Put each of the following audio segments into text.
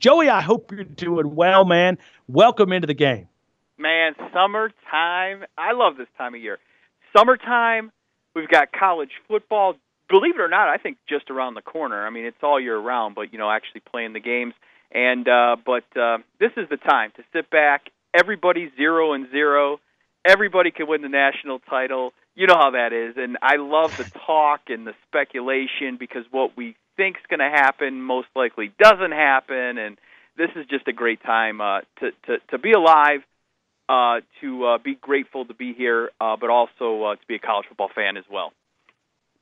Joey, I hope you're doing well, man. Welcome into the game. Man, summertime. I love this time of year. Summertime, we've got college football. Believe it or not, I think just around the corner. I mean, it's all year round, but, actually playing the games. And but this is the time to sit back. Everybody's 0-0. Everybody can win the national title. You know how that is. And I love the talk and the speculation because what we think's going to happen most likely doesn't happen. And this is just a great time to be alive, to be grateful to be here, but also to be a college football fan as well.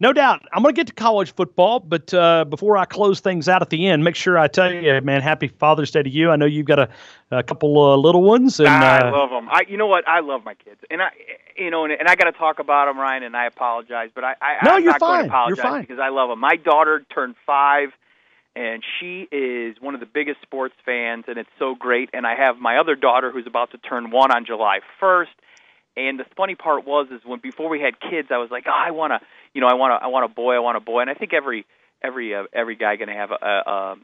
No doubt. I'm going to get to college football, but before I close things out at the end, make sure I tell you, man, happy Father's Day to you. I know you've got a couple little ones. And I love them. You know what? I love my kids. And I got to talk about them, Ryan, and I apologize, but I'm not going to apologize because I love them. My daughter turned 5, and she is one of the biggest sports fans, and it's so great. And I have my other daughter who's about to turn 1 on July 1st. And the funny part is when before we had kids, I was like, I want a boy, and I think every guy going to have a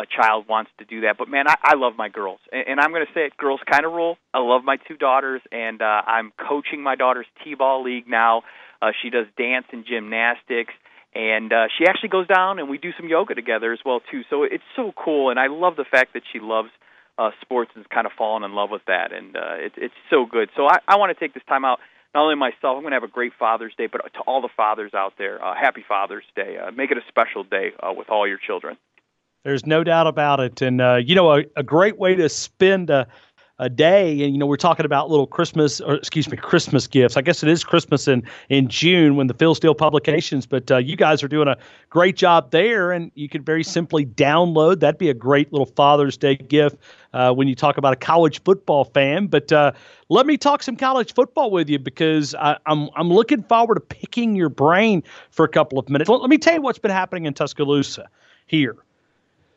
child wants to do that. But man, I love my girls, and I'm going to say it, girls kind of rule. I love my 2 daughters, and I'm coaching my daughter's t-ball league now. She does dance and gymnastics, and she actually goes down and we do some yoga together as well too. So it's so cool, and I love the fact that she loves sports and kind of fallen in love with that, and it's so good. So I want to take this time out, not only myself, I'm going to have a great Father's Day, but to all the fathers out there, happy Father's Day. Make it a special day with all your children. There's no doubt about it, and a great way to spend a day, and we're talking about little Christmas gifts. I guess it is Christmas in June when the Phil Steele publications, but you guys are doing a great job there, and you could very simply download. That'd be a great little Father's Day gift when you talk about a college football fan. But let me talk some college football with you because I'm looking forward to picking your brain for a couple of minutes. Let me tell you what's been happening in Tuscaloosa here.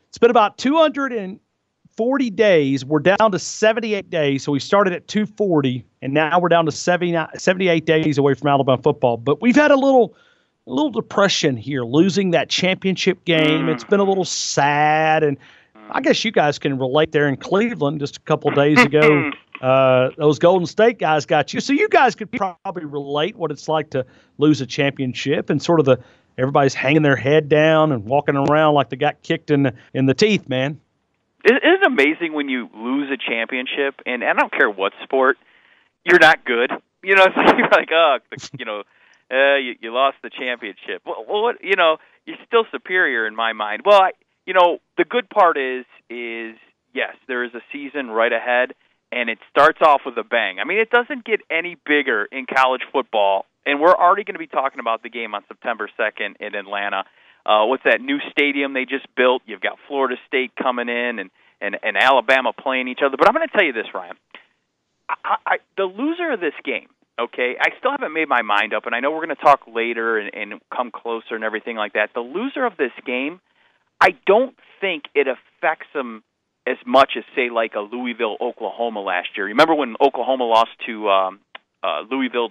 It's been about 240 days. We're down to 78 days. So we started at 240, and now we're down to 78 days away from Alabama football. But we've had a little depression here, losing that championship game. It's been a little sad, and I guess you guys can relate there in Cleveland just a couple of days ago. Those Golden State guys got you. So you guys could probably relate what it's like to lose a championship and sort of everybody's hanging their head down and walking around like they got kicked in the teeth, man. Isn't it amazing when you lose a championship, and I don't care what sport, you're not good. You're like, you lost the championship. Well, you're still superior in my mind. Well, the good part is yes, there is a season right ahead, and it starts off with a bang. I mean, it doesn't get any bigger in college football, and we're already going to be talking about the game on September 2nd in Atlanta. What's that new stadium they just built? You've got Florida State coming in and Alabama playing each other. But I'm going to tell you this, Ryan. The loser of this game, okay, I still haven't made my mind up, and I know we're going to talk later and come closer and everything like that. The loser of this game, I don't think it affects them as much as, say, like a Louisville, Oklahoma last year. Remember when Oklahoma lost to Louisville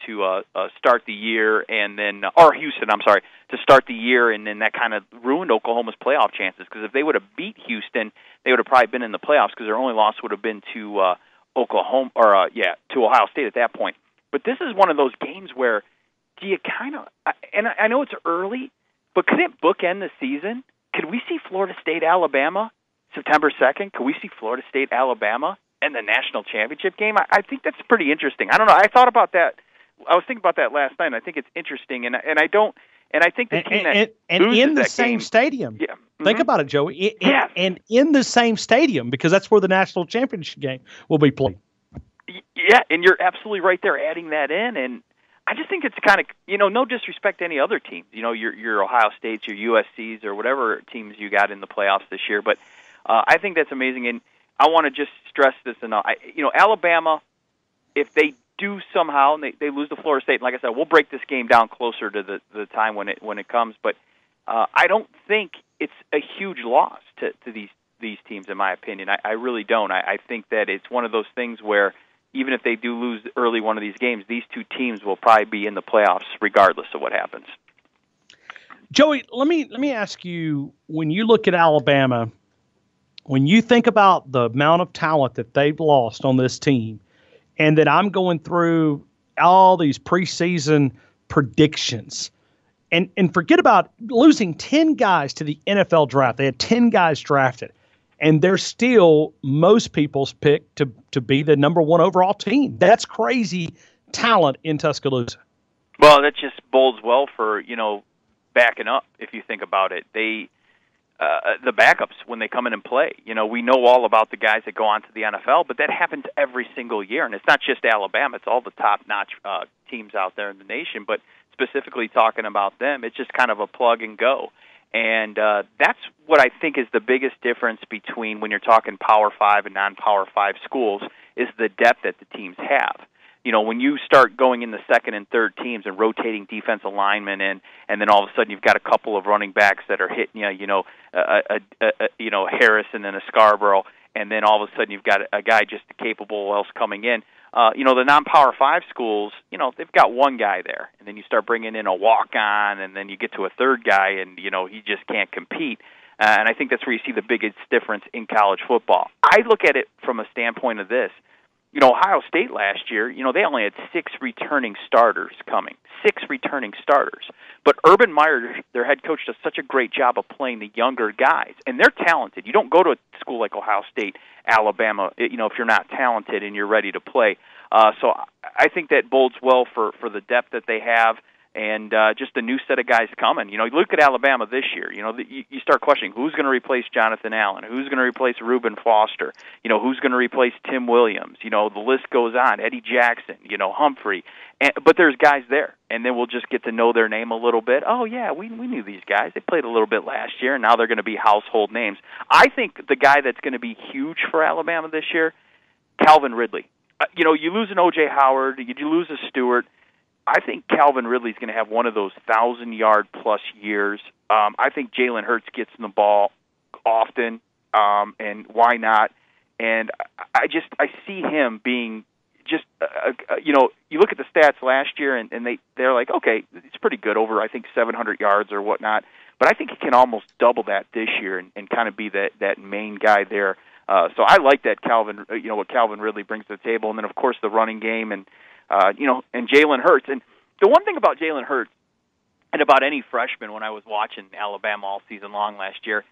to start the year, and then or Houston, to start the year, and then that kind of ruined Oklahoma's playoff chances. Because if they would have beat Houston, they would have probably been in the playoffs. Because their only loss would have been to Oklahoma, or to Ohio State at that point. But this is one of those games where do you kind of, and I know it's early, but could it bookend the season? Could we see Florida State, Alabama, September 2nd? Could we see Florida State, Alabama, in the national championship game? I think that's pretty interesting. I don't know. I thought about that. I was thinking about that last night, and I think it's interesting, and I don't, and I think the team that loses in the that same game, stadium. Yeah. Mm-hmm. Think about it, Joey. Yes. And in the same stadium, because that's where the national championship game will be played. Yeah, and you're absolutely right there, adding that in, and I just think it's kind of, no disrespect to any other teams, your Ohio States, your USCs, or whatever teams you got in the playoffs this year, but I think that's amazing, and I want to just stress this enough. Alabama, if they do somehow, and they lose to Florida State, and like I said, we'll break this game down closer to the time when it comes, but I don't think it's a huge loss to these teams, in my opinion. I really don't. I think that it's one of those things where even if they do lose early one of these games, these two teams will probably be in the playoffs regardless of what happens. Joey, let me ask you, when you look at Alabama, when you think about the amount of talent that they've lost on this team, and that I'm going through all these preseason predictions, and forget about losing 10 guys to the NFL draft. They had 10 guys drafted, and they're still most people's pick to be the number one overall team. That's crazy talent in Tuscaloosa. Well, that just bodes well for, backing up, if you think about it. The backups, when they come in and play, we know all about the guys that go on to the NFL, but that happens every single year. And it's not just Alabama, it's all the top-notch teams out there in the nation, but specifically talking about them, it's just kind of a plug and go. And that's what I think is the biggest difference between when you're talking Power 5 and non-Power 5 schools is the depth that the teams have. When you start going in the second and third teams and rotating defensive linemen in, and then all of a sudden you've got a couple of running backs that are hitting Harris and then a Scarborough, and then all of a sudden you've got a guy just capable else coming in. The non-Power 5 schools, they've got one guy there, and then you start bringing in a walk-on, and then you get to a third guy, and, he just can't compete. And I think that's where you see the biggest difference in college football. I look at it from a standpoint of this. Ohio State last year, they only had 6 returning starters coming. 6 returning starters. But Urban Meyer, their head coach, does such a great job of playing the younger guys. And they're talented. You don't go to a school like Ohio State, Alabama, if you're not talented and you're ready to play. So I think that bodes well for the depth that they have. And just a new set of guys coming. You look at Alabama this year. You start questioning who's going to replace Jonathan Allen, who's going to replace Reuben Foster, who's going to replace Tim Williams. The list goes on. Eddie Jackson, Humphrey. But there's guys there, and then we'll just get to know their name a little bit. Oh yeah, we knew these guys. They played a little bit last year, and now they're going to be household names. I think the guy that's going to be huge for Alabama this year, Calvin Ridley. You lose an O.J. Howard, you lose a Stewart. I think Calvin Ridley's going to have one of those 1,000-yard-plus years. I think Jalen Hurts gets in the ball often, and why not? And I see him being just, you look at the stats last year, and they're like, okay, it's pretty good, over, I think, 700 yards or whatnot. But I think he can almost double that this year and kind of be that main guy there. So I like that what Calvin Ridley brings to the table. And then, of course, the running game and Jalen Hurts. And the one thing about Jalen Hurts and about any freshman when I was watching Alabama all season long last year,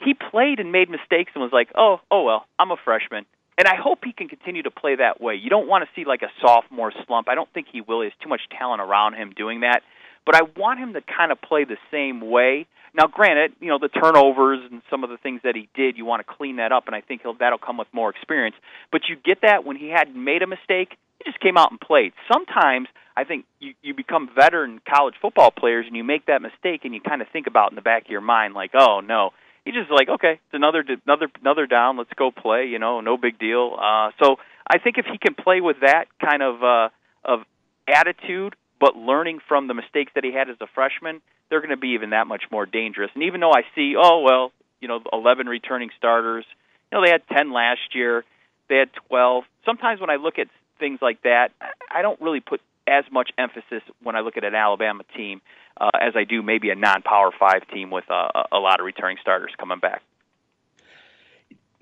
he played and made mistakes and was like, oh well, I'm a freshman. And I hope he can continue to play that way. You don't want to see like a sophomore slump. I don't think he will. There's too much talent around him doing that. But I want him to kind of play the same way. Now, granted, the turnovers and some of the things that he did, you want to clean that up, and I think that'll come with more experience. But you get that when he hadn't made a mistake, he just came out and played. Sometimes I think you become veteran college football players and you make that mistake and you kind of think about it in the back of your mind like, oh, no. You just like, okay, it's another down, let's go play, no big deal. So I think if he can play with that kind of attitude, but learning from the mistakes that he had as a freshman, they're going to be even that much more dangerous. And even though I see, 11 returning starters, they had 10 last year, they had 12. Sometimes when I look at things like that, I don't really put as much emphasis when I look at an Alabama team as I do maybe a non-Power 5 team with a lot of returning starters coming back.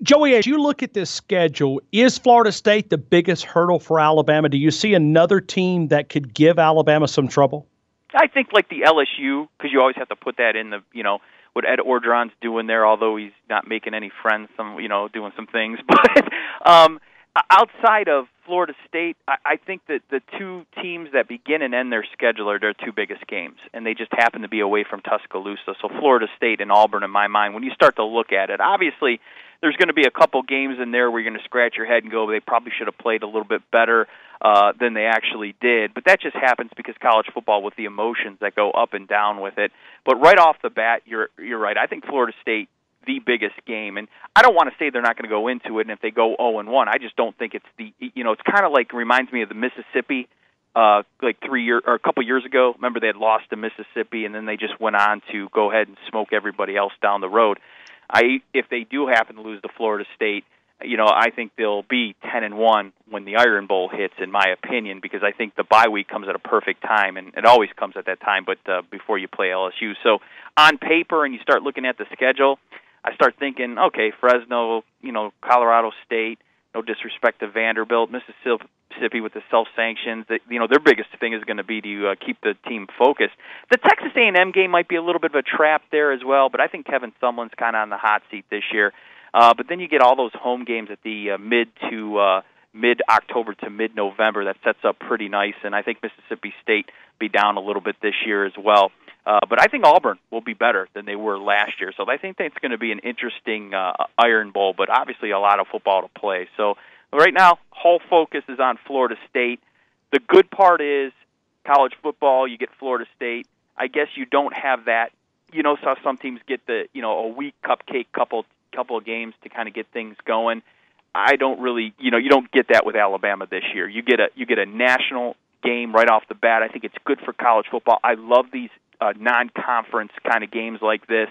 Joey, as you look at this schedule, is Florida State the biggest hurdle for Alabama? Do you see another team that could give Alabama some trouble? I think like the LSU, because you always have to put that in the, what Ed Orgeron's doing there, although he's not making any friends, doing some things. But outside of Florida State, I think that the two teams that begin and end their schedule are their two biggest games, and they just happen to be away from Tuscaloosa. So Florida State and Auburn, in my mind, when you start to look at it, obviously there's going to be a couple games in there where you're going to scratch your head and go, they probably should have played a little bit better than they actually did. But that just happens because college football with the emotions that go up and down with it. But right off the bat, you're right. I think Florida State, the biggest game. And I don't want to say they're not going to go into it, and if they go 0-1, I just don't think it's it's kind of like reminds me of the Mississippi like a couple years ago. Remember, they had lost to Mississippi, and then they just went on to go ahead and smoke everybody else down the road. If they do happen to lose to Florida State, I think they'll be 10-1 when the Iron Bowl hits, in my opinion, because I think the bye week comes at a perfect time, and it always comes at that time, but before you play LSU. So on paper, and you start looking at the schedule, I start thinking, okay, Fresno, Colorado State, no disrespect to Vanderbilt, Mississippi with the self-sanctions, their biggest thing is going to be to keep the team focused. The Texas A&M game might be a little bit of a trap there as well, but I think Kevin Sumlin's kind of on the hot seat this year. But then you get all those home games at the mid-October to mid-November. That sets up pretty nice, and I think Mississippi State be down a little bit this year as well. But I think Auburn will be better than they were last year. So I think that's going to be an interesting Iron Bowl, but obviously a lot of football to play. So right now, whole focus is on Florida State. The good part is college football, you get Florida State. I guess you don't have that. So some teams get a week cupcake couple of games to kind of get things going. I don't really, you don't get that with Alabama this year. You get a national game right off the bat. I think it's good for college football. I love these non-conference kind of games like this.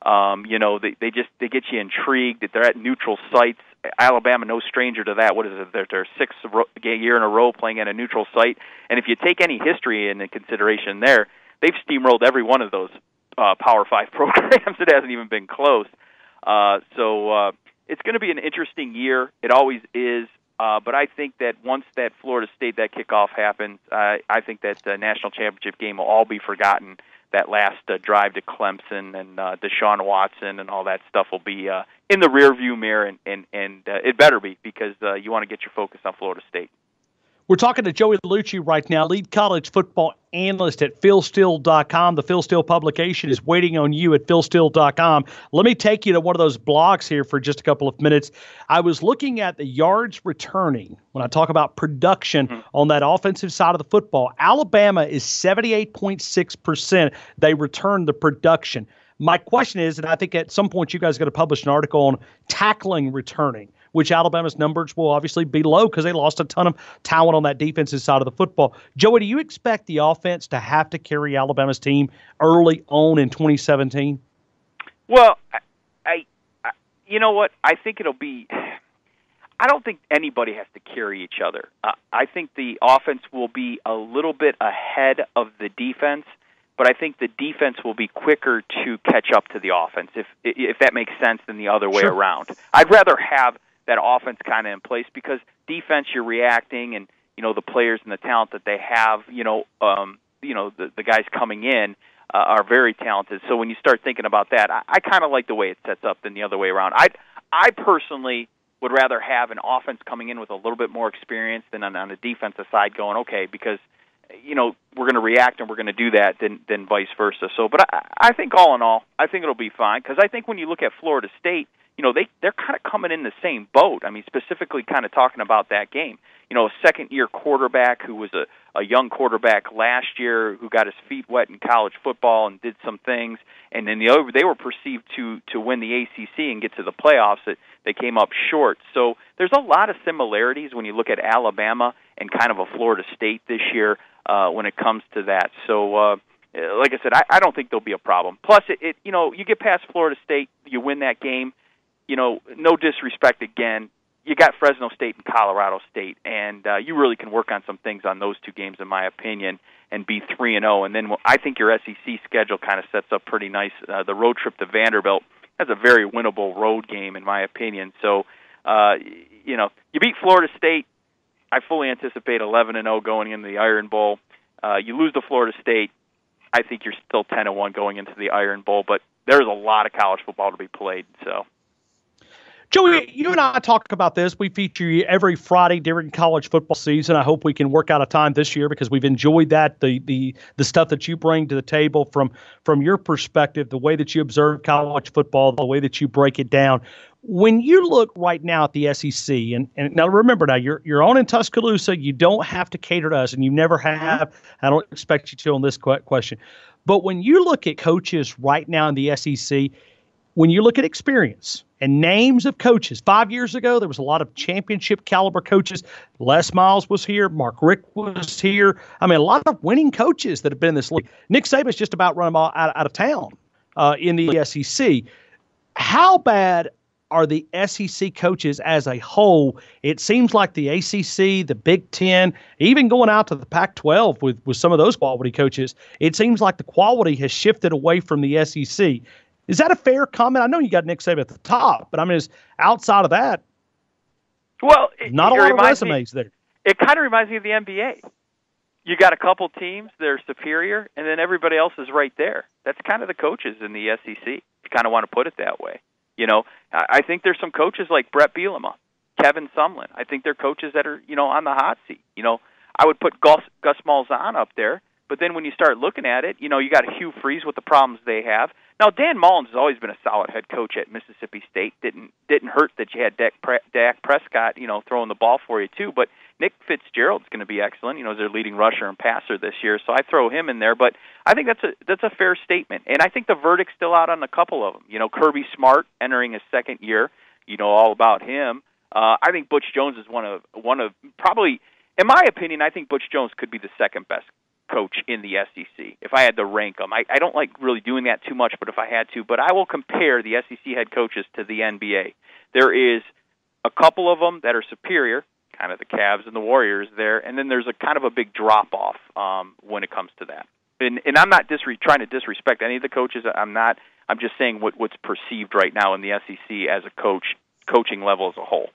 They get you intrigued that they're at neutral sites. Alabama, no stranger to that. What is it? They're sixth year in a row playing at a neutral site. And if you take any history into consideration there, they've steamrolled every one of those Power 5 programs. It hasn't even been close. So it's going to be an interesting year. It always is. But I think that once that Florida State, that kickoff happens, I think that the national championship game will all be forgotten. That last drive to Clemson and Deshaun Watson and all that stuff will be in the rearview mirror, and it better be, because you want to get your focus on Florida State. We're talking to Joey Lucci right now, lead college football analyst at philsteele.com. The Phil Steele publication is waiting on you at philsteele.com. Let me take you to one of those blogs here for just a couple of minutes. I was looking at the yards returning when I talk about production on that offensive side of the football. Alabama is 78.6%. They return the production. My question is, and I think at some point you guys are going to publish an article on tackling returning, which Alabama's numbers will obviously be low because they lost a ton of talent on that defensive side of the football. Joey, do you expect the offense to have to carry Alabama's team early on in 2017? Well, I you know what? I think it'll be – I don't think anybody has to carry each other. I think the offense will be a little bit ahead of the defense, but I think the defense will be quicker to catch up to the offense, if that makes sense, than the other way around. I'd rather have that offense kind of in place, because defense, you're reacting, and the players and the talent that they have, the guys coming in are very talented. So when you start thinking about that, I kind of like the way it sets up than the other way around. I personally would rather have an offense coming in with a little bit more experience than on the defensive side going, okay, because we're going to react and we're going to do that than vice versa. So, but I think all in all, I think it'll be fine, because I think when you look at Florida State, they're kind of coming in the same boat. I mean, specifically kind of talking about that game. A second-year quarterback who was a young quarterback last year who got his feet wet in college football and did some things, and then they were perceived to win the ACC and get to the playoffs. That they came up short. So there's a lot of similarities when you look at Alabama and kind of a Florida State this year when it comes to that. So like I said, I don't think there'll be a problem. Plus, you get past Florida State, you win that game. No disrespect again, you got Fresno State and Colorado State, and you really can work on some things on those two games, in my opinion, and be 3-0. And then I think your SEC schedule kind of sets up pretty nice. The road trip to Vanderbilt, that's a very winnable road game, in my opinion. So, you beat Florida State. I fully anticipate 11-0 going into the Iron Bowl. You lose to Florida State, I think you're still 10-1 going into the Iron Bowl. But there's a lot of college football to be played, so. Joey, you and I talk about this. We feature you every Friday during college football season. I hope we can work out a time this year, because we've enjoyed that, the stuff that you bring to the table from your perspective, the way that you observe college football, the way that you break it down. When you look right now at the SEC, and now remember, now you're on in Tuscaloosa, you don't have to cater to us, and you never have. I don't expect you to on this question. But when you look at coaches right now in the SEC, when you look at experience and names of coaches, 5 years ago, there was a lot of championship caliber coaches. Les Miles was here. Mark Richt was here. I mean, a lot of winning coaches that have been in this league. Nick Saban's just about run them all out of town in the SEC. How bad are the SEC coaches as a whole? It seems like the ACC, the Big Ten, even going out to the Pac-12 with some of those quality coaches, it seems like the quality has shifted away from the SEC. Is that a fair comment? I know you got Nick Saban at the top, but I mean, is outside of that, well, not a lot of resumes there. It kind of reminds me of the NBA. You got a couple teams that are superior, and then everybody else is right there. That's kind of the coaches in the SEC, if you kind of want to put it that way. You know, I think there's some coaches like Brett Bielema, Kevin Sumlin. I think they're coaches that are, on the hot seat. I would put Gus Malzahn up there, but then when you start looking at it, you got Hugh Freeze with the problems they have. Now, Dan Mullins has always been a solid head coach at Mississippi State. Didn't hurt that you had Dak Prescott, throwing the ball for you too. But Nick Fitzgerald's going to be excellent. As their leading rusher and passer this year, so I throw him in there. But I think that's a fair statement, and I think the verdict's still out on a couple of them. Kirby Smart entering his second year. All about him. I think Butch Jones is one of probably, in my opinion, I think Butch Jones could be the second best coach in the SEC, if I had to rank them. I don't like really doing that too much, but if I had to, but I will compare the SEC head coaches to the NBA. There is a couple of them that are superior, kind of the Cavs and the Warriors there, and then there's a kind of a big drop-off when it comes to that. And I'm not trying to disrespect any of the coaches. I'm just saying what's perceived right now in the SEC as a coaching level as a whole.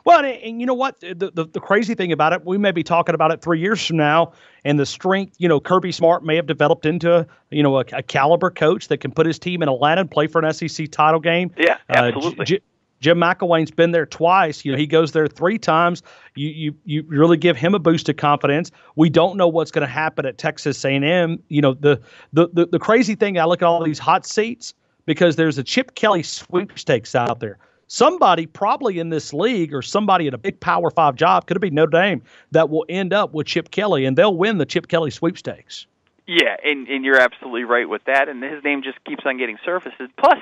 Well, and you know what? The crazy thing about it, we may be talking about it 3 years from now, and the strength, Kirby Smart may have developed into, a caliber coach that can put his team in Atlanta and play for an SEC title game. Yeah, absolutely. Jim McElwain's been there twice. He goes there 3 times. You really give him a boost of confidence. We don't know what's going to happen at Texas A&M. The crazy thing, I look at all these hot seats because there's a Chip Kelly sweepstakes out there. Somebody probably in this league or somebody at a big Power 5 job, could it be Notre Dame, that will end up with Chip Kelly, and they'll win the Chip Kelly sweepstakes. Yeah, and you're absolutely right with that, and his name just keeps on getting surfaces. Plus,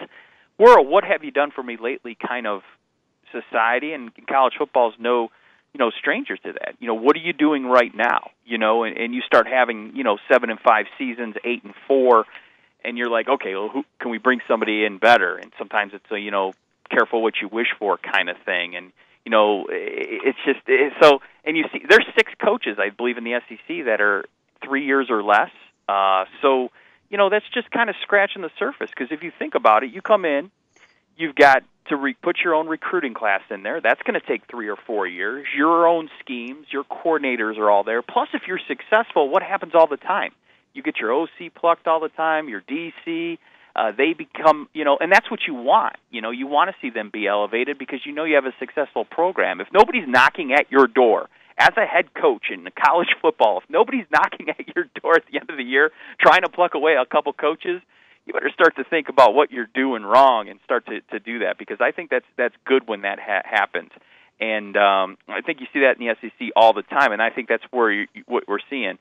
we're a what have you done for me lately kind of society, and college football is no strangers to that. What are you doing right now? And you start having 7-5 seasons, 8-4, and you're like, okay, well, who can we bring somebody in better? And sometimes it's a careful what you wish for kind of thing, and so. And you see, there's 6 coaches, I believe, in the SEC that are 3 years or less. So that's just kind of scratching the surface. Because if you think about it, you come in, you've got to put your own recruiting class in there. That's going to take 3 or 4 years. Your own schemes, your coordinators are all there. Plus, if you're successful, what happens all the time? You get your OC plucked all the time. Your DC. They become, and that's what you want. You want to see them be elevated because you have a successful program. If nobody's knocking at your door as a head coach in college football, if nobody's knocking at your door at the end of the year trying to pluck away a couple coaches, you better start to think about what you're doing wrong and start to do that, because I think that's good when that happens. And I think you see that in the SEC all the time, and I think that's what we're seeing.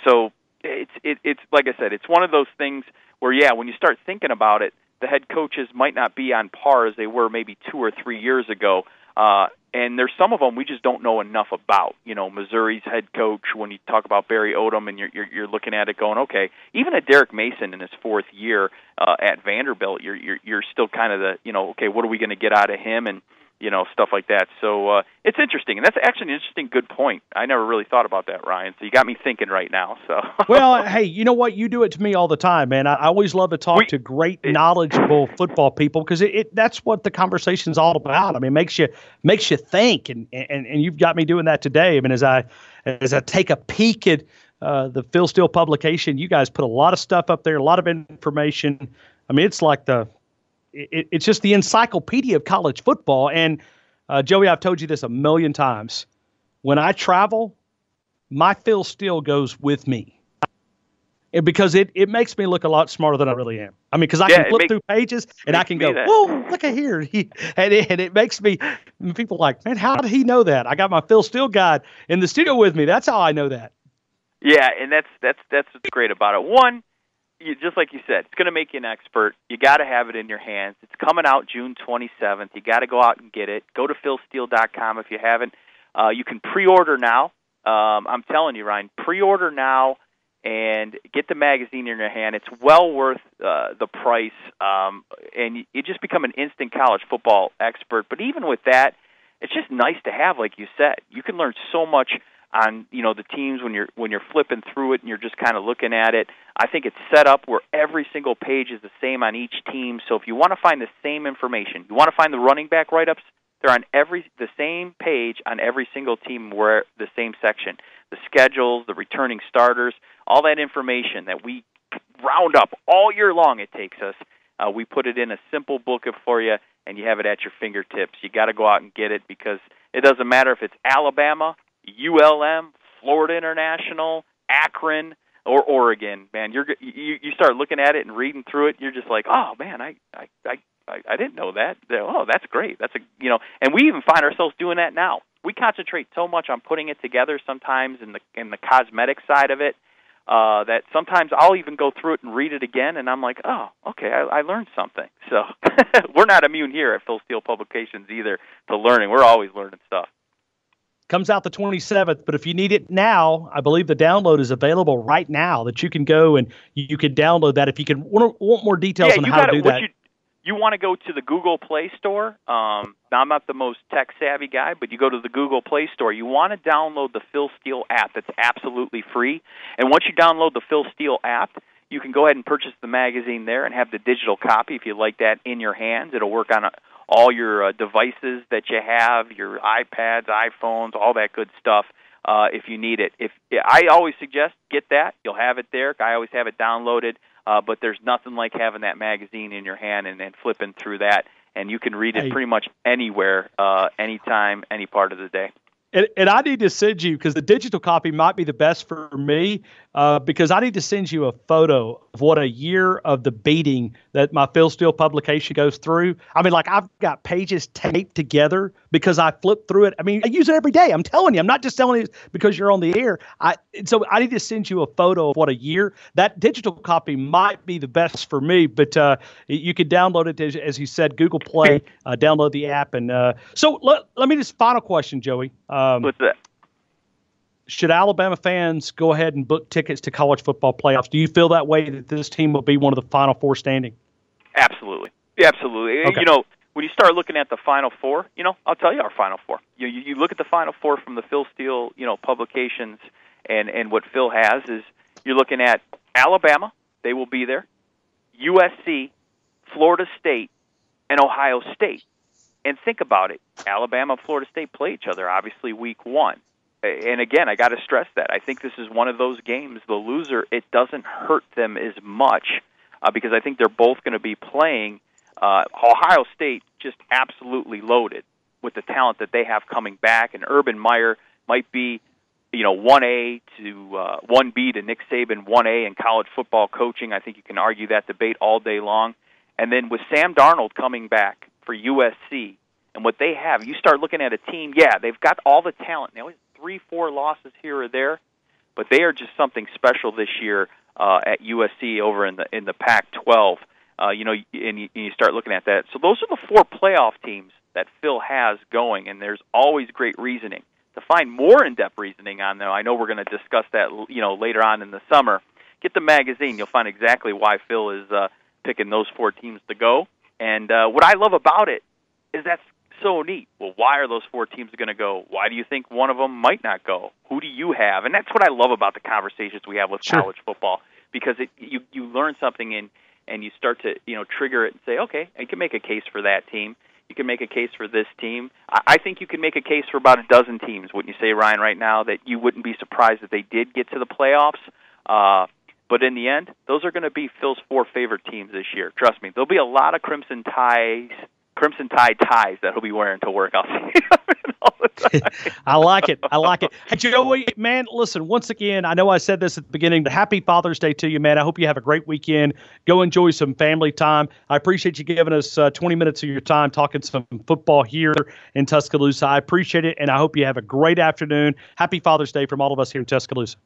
So it's like I said, it's one of those things where, when you start thinking about it, the head coaches might not be on par as they were maybe 2 or 3 years ago. And there's some of them we just don't know enough about. Missouri's head coach, when you talk about Barry Odom, and you're looking at it going, okay, even at Derek Mason in his 4th year at Vanderbilt, you're still kind of okay, what are we going to get out of him, and stuff like that. So it's interesting, and that's actually an interesting, good point. I never really thought about that, Ryan. So you got me thinking right now. So well, hey, you know what? You do it to me all the time, man. I always love to talk to great, knowledgeable football people, because that's what the conversation's all about. I mean, makes you think, and you've got me doing that today. I mean, as I take a peek at the Phil Steele publication, you guys put a lot of stuff up there, a lot of information. I mean, it's like it's just the encyclopedia of college football. And Joey, I've told you this a million times. When I travel, my Phil Steele goes with me, because it makes me look a lot smarter than I really am. I mean, because I can flip through pages and I can go, whoa, look at here. And it makes me, people like, man, how did he know that? I got my Phil Steele guide in the studio with me. That's how I know that. Yeah, and that's what's great about it. One, just like you said, it's going to make you an expert. You got to have it in your hands. It's coming out June 27th. You got to go out and get it. Go to philsteele.com if you haven't. You can pre-order now. I'm telling you, Ryan, pre-order now and get the magazine in your hand. It's well worth the price, and you just become an instant college football expert. But even with that, it's just nice to have, like you said. You can learn so much on the teams when you're flipping through it and you're just kind of looking at it. I think it's set up where every single page is the same on each team. So if you want to find the same information, you want to find the running back write-ups, they're on the same page on every single team, where the same section. The schedules, the returning starters, all that information that we round up all year long it takes us. We put it in a simple book for you, and you have it at your fingertips. You got to go out and get it, because it doesn't matter if it's Alabama, ULM, Florida International, Akron, or Oregon. Man, you start looking at it and reading through it, you're just like, oh man, I didn't know that. Oh, that's great. That's and we even find ourselves doing that now. We concentrate so much on putting it together sometimes in the cosmetic side of it, that sometimes I'll even go through it and read it again, and I'm like, oh, okay, I learned something. So we're not immune here at Phil Steele Publications either to learning. We're always learning stuff. Comes out the 27th, but if you need it now, I believe the download is available right now, that you can go and you can download that. If you can want more details on how to do that. You want to go to the Google Play Store. Now, I'm not the most tech-savvy guy, but you go to the Google Play Store. You want to download the Phil Steele app. That's absolutely free. And once you download the Phil Steele app, you can go ahead and purchase the magazine there and have the digital copy if you like that in your hands. It'll work on all your devices that you have, your iPads, iPhones, all that good stuff. If you need it, I always suggest get that. You'll have it there. I always have it downloaded. But there's nothing like having that magazine in your hand and flipping through that, and you can read it pretty much anywhere, anytime, any part of the day. And I need to send you, because the digital copy might be the best for me, because I need to send you a photo of what a year of the beating that my Phil Steele publication goes through. I mean, like, I've got pages taped together because I flip through it. I mean, I use it every day. I'm telling you. I'm not just telling you because you're on the air. So I need to send you a photo of what a year. That digital copy might be the best for me, but you can download it, as you said, Google Play, download the app. And so let me just, final question, Joey. What's that? Should Alabama fans go ahead and book tickets to college football playoffs? Do you feel that way, that this team will be one of the Final Four standing? Absolutely. Absolutely. Okay. When you start looking at the Final Four, I'll tell you our Final Four. You look at the Final Four from the Phil Steele, publications, and what Phil has is, you're looking at Alabama, they will be there, USC, Florida State, and Ohio State. And think about it. Alabama and Florida State play each other, obviously, week one. And again, I got to stress that. I think this is one of those games, the loser, it doesn't hurt them as much, because I think they're both going to be playing. Ohio State just absolutely loaded with the talent that they have coming back, and Urban Meyer might be, 1A to 1B to Nick Saban 1A in college football coaching. I think you can argue that debate all day long. And then with Sam Darnold coming back for USC and what they have, you start looking at a team, they've got all the talent. They always 3-4 losses here or there, but they are just something special this year at USC over in the Pac-12. And you start looking at that. So those are the 4 playoff teams that Phil has going, and there's always great reasoning. To find more in-depth reasoning on them, I know we're going to discuss that later on in the summer. Get the magazine. You'll find exactly why Phil is picking those 4 teams to go. And what I love about it is that's so neat. Well, why are those 4 teams going to go? Why do you think one of them might not go? Who do you have? And that's what I love about the conversations we have with college football, because you learn something and you start to trigger it and say, okay, you can make a case for that team. You can make a case for this team. I think you can make a case for about a dozen teams, wouldn't you say, Ryan, right now, that you wouldn't be surprised if they did get to the playoffs. But in the end, those are going to be Phil's 4 favorite teams this year. Trust me, there'll be a lot of Crimson Tide ties that he'll be wearing to work. I'll see all the time. I like it. Hey, Joey, man, listen, once again, I know I said this at the beginning, but happy Father's Day to you, man. I hope you have a great weekend. Go enjoy some family time. I appreciate you giving us 20 minutes of your time talking some football here in Tuscaloosa. I appreciate it, and I hope you have a great afternoon. Happy Father's Day from all of us here in Tuscaloosa.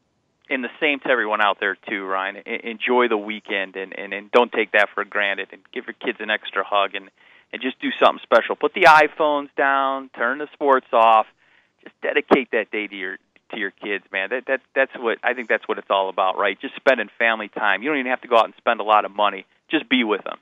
And the same to everyone out there, too, Ryan. Enjoy the weekend, and don't take that for granted, and give your kids an extra hug, and just do something special. Put the iPhones down, turn the sports off. Just dedicate that day to your kids, man. That's what I think. That's what it's all about, right? Just spending family time. You don't even have to go out and spend a lot of money. Just be with them,